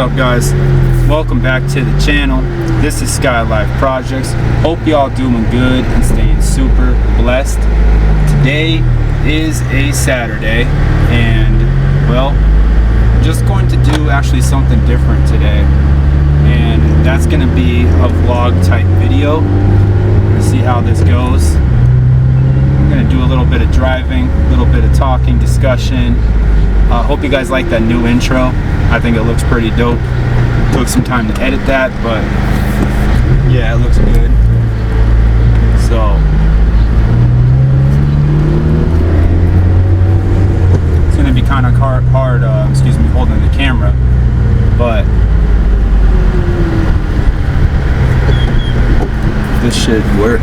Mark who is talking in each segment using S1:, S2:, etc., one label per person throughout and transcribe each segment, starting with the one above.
S1: up, guys? Welcome back to the channel. This is SkyLyfe Projects. Hope y'all doing good and staying super blessed. Today is a Saturday, and well, just going to do actually something different today, and that's going to be a vlog type video. Let's see how this goes. I'm going to do a little bit of driving, a little bit of talking, discussion. Hope you guys like that new intro. I think it looks pretty dope. Took some time to edit that, but yeah, it looks good. So it's gonna be kind of hard holding the camera, but this should work.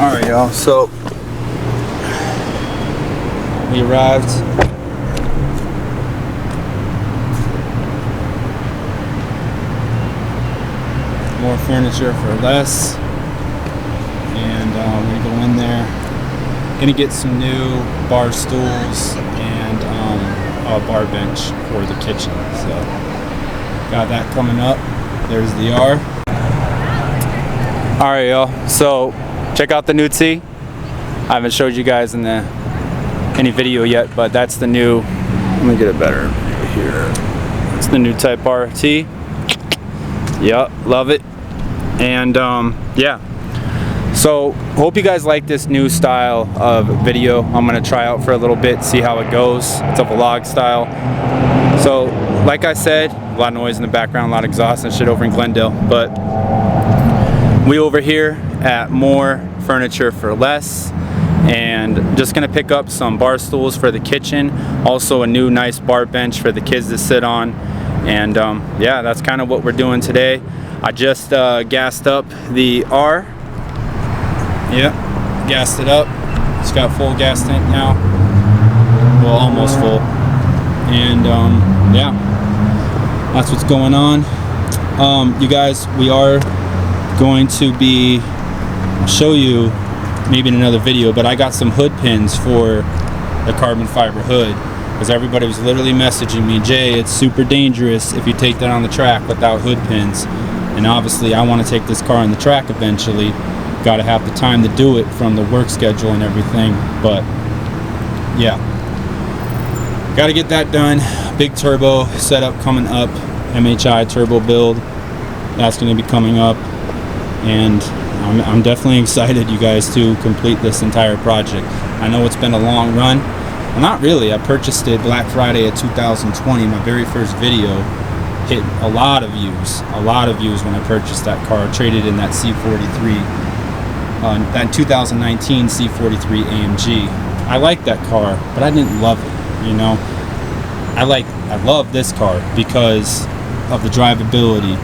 S1: Alright, y'all, so we arrived. More furniture for less, and I'm gonna go in there. Gonna get some new bar stools and a bar bench for the kitchen. So got that coming up. There's the R. Alright, y'all, so check out the new T. I haven't showed you guys in any video yet, but that's the new, let me get it better here. It's the new Type R T. Yep, love it. And yeah, so hope you guys like this new style of video. I'm gonna try out for a little bit, see how it goes. It's a vlog style. So like I said, a lot of noise in the background, a lot of exhaust and shit over in Glendale, but we over here at More Furniture for Less, and just gonna pick up some bar stools for the kitchen, also a new nice bar bench for the kids to sit on, and yeah, that's kind of what we're doing today. I just gassed up the R. Yep, gassed it up. It's got full gas tank now, well, almost full, and yeah, that's what's going on. You guys, we are going to be show you maybe in another video, but I got some hood pins for the carbon fiber hood, because everybody was literally messaging me, Jay, it's super dangerous if you take that on the track without hood pins. And obviously I want to take this car on the track eventually. Got to have the time to do it from the work schedule and everything, but yeah, got to get that done. Big turbo setup coming up, MHI turbo build, that's going to be coming up, and I'm definitely excited, you guys, to complete this entire project. I know it's been a long run. Well, not really. I purchased it Black Friday of 2020. My very first video hit a lot of views when I purchased that car. Traded in that C43 that 2019 C43 AMG. I like that car, but I didn't love it, you know. I love this car because of the drivability,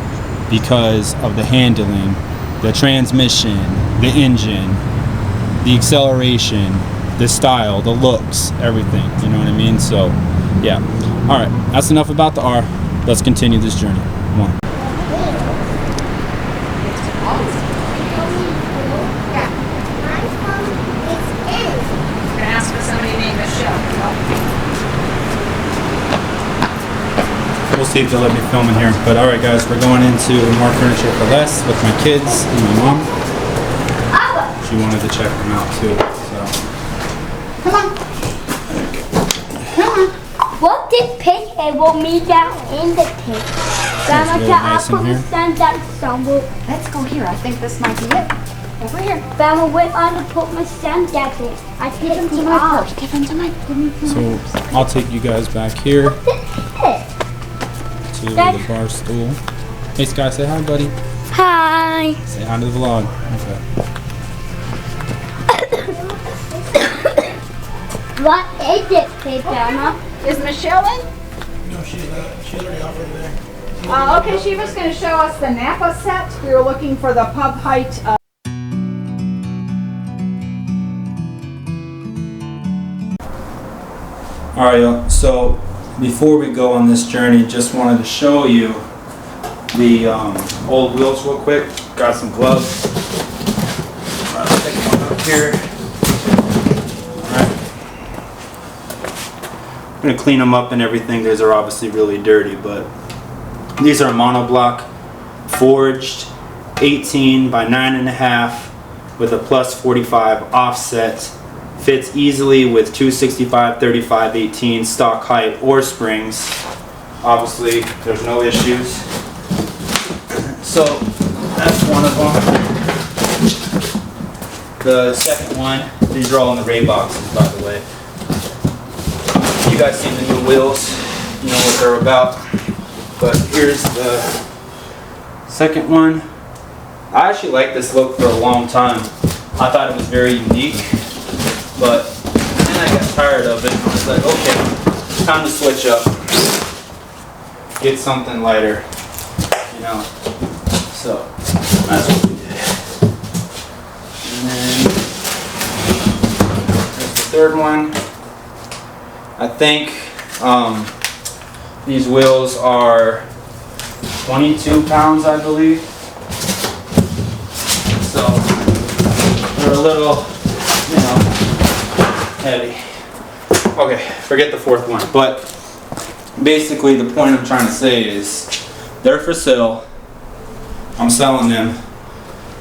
S1: because of the handling, the transmission, the engine, the acceleration, the style, the looks, everything, you know what I mean? So yeah, all right, that's enough about the R. Let's continue this journey. Come on. We'll see if they'll let me film in here. But all right, guys, we're going into more furniture for less with my kids and my mom. She wanted to check them out too. So.
S2: Come on. Come on. What did pig able me down in the tank? Grandma,
S1: really
S2: can
S1: nice
S2: I put
S1: in
S2: my
S1: here.
S2: stand down somewhere?
S3: Let's go here. I think this might be it. Over here.
S2: Grandma, where I put my stand down? I
S3: Give him
S2: picked
S3: to
S2: it
S3: my
S2: up.
S3: purse. Give him to my
S1: So I'll take you guys back here
S2: What is it?
S1: to the bar stool. Hey, Sky, say hi, buddy.
S2: Hi.
S1: Say hi to the vlog. Okay.
S2: What is it, pig, Grandma?
S3: Is Michelle in?
S4: No, she's already out for today.
S3: Okay, she was going to show us the Napa set. We were looking for the pub height.
S1: All right, y'all. So before we go on this journey, just wanted to show you the old wheels real quick. Got some gloves. I'll take one up here. All right. I'm gonna clean them up and everything. These are obviously really dirty, but these are monoblock, forged, 18 by 9.5 with a plus 45 offset. Fits easily with 265, 35, 18 stock height or springs. Obviously, there's no issues. So that's one of them. The second one, these are all in the Ray boxes, by the way. You guys see the new wheels, you know what they're about. But here's the second one. I actually liked this look for a long time. I thought it was very unique. But then I got tired of it and I was like, okay, time to switch up. Get something lighter, you know. So that's what we did. And then there's the third one. I think these wheels are 22 pounds, I believe. So they're a little, you know, heavy. Okay, forget the fourth one. But basically the point I'm trying to say is they're for sale. I'm selling them.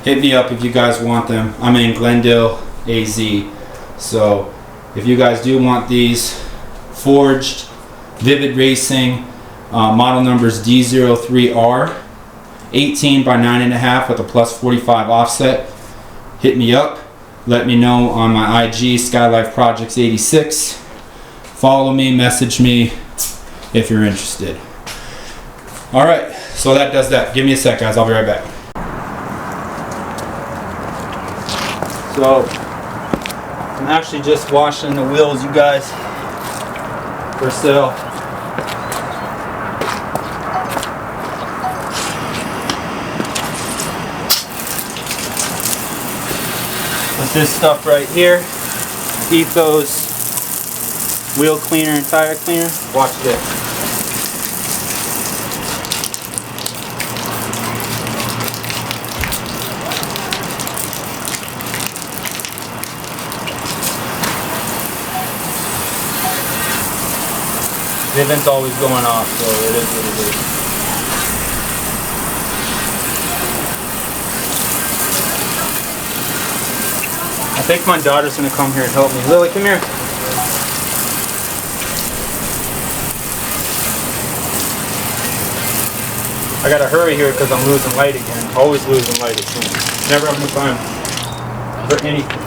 S1: Hit me up if you guys want them. I'm in Glendale, AZ. So if you guys do want these, forged, Vivid Racing, model numbers D03R, 18 by 9.5 with a plus 45 offset. Hit me up. Let me know on my IG, SkyLyfe Projects 86. Follow me, message me if you're interested. All right, so that does that. Give me a sec, guys. I'll be right back. So I'm actually just washing the wheels, you guys, for sale. With this stuff right here, Ethos wheel cleaner and tire cleaner. Watch this. The event's always going off, so it is what it is. I think my daughter's gonna come here and help me. Lily, come here. I gotta hurry here because I'm losing light again. Always losing light, it seems. Never have enough time for anything.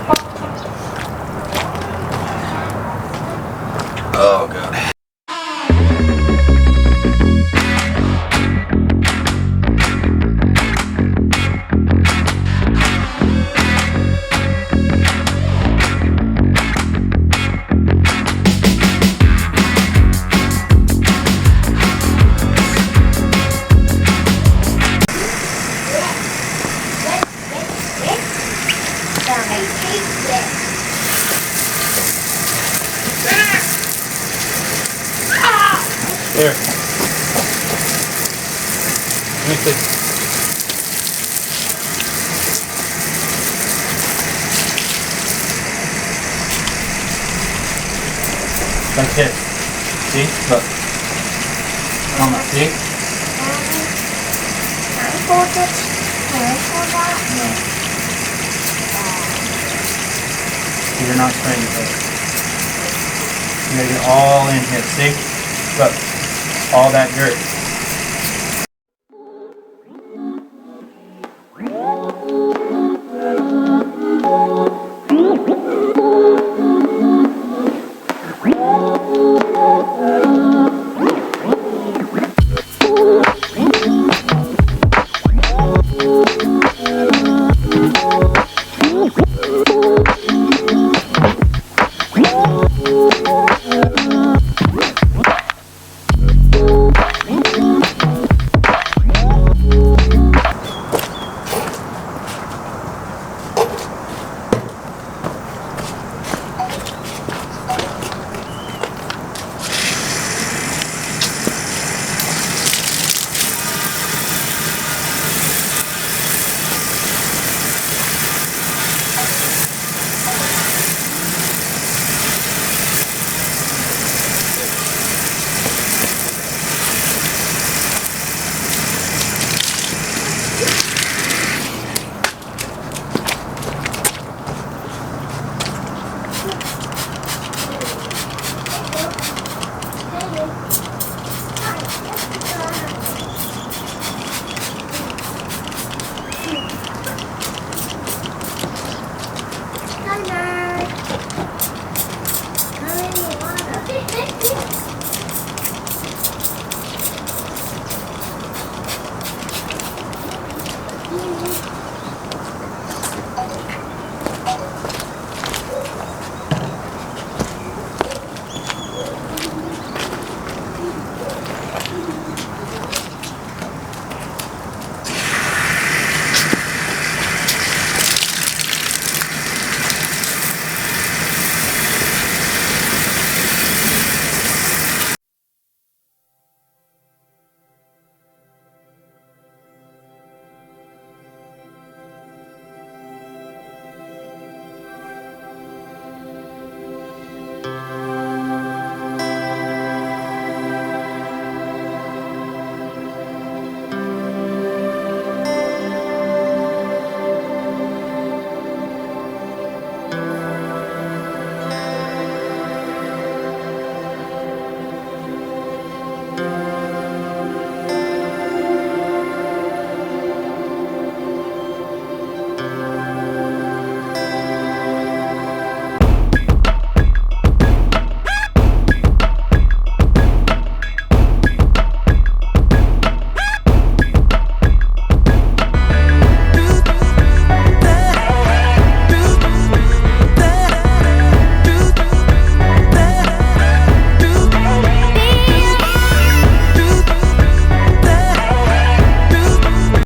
S1: Oh God. Let me see. Like this. See? Look. Almost. See?
S2: Can I hold it? Can I hold that?
S1: No. You're not spraying the place. You gotta get all in here. See? Look. All that dirt.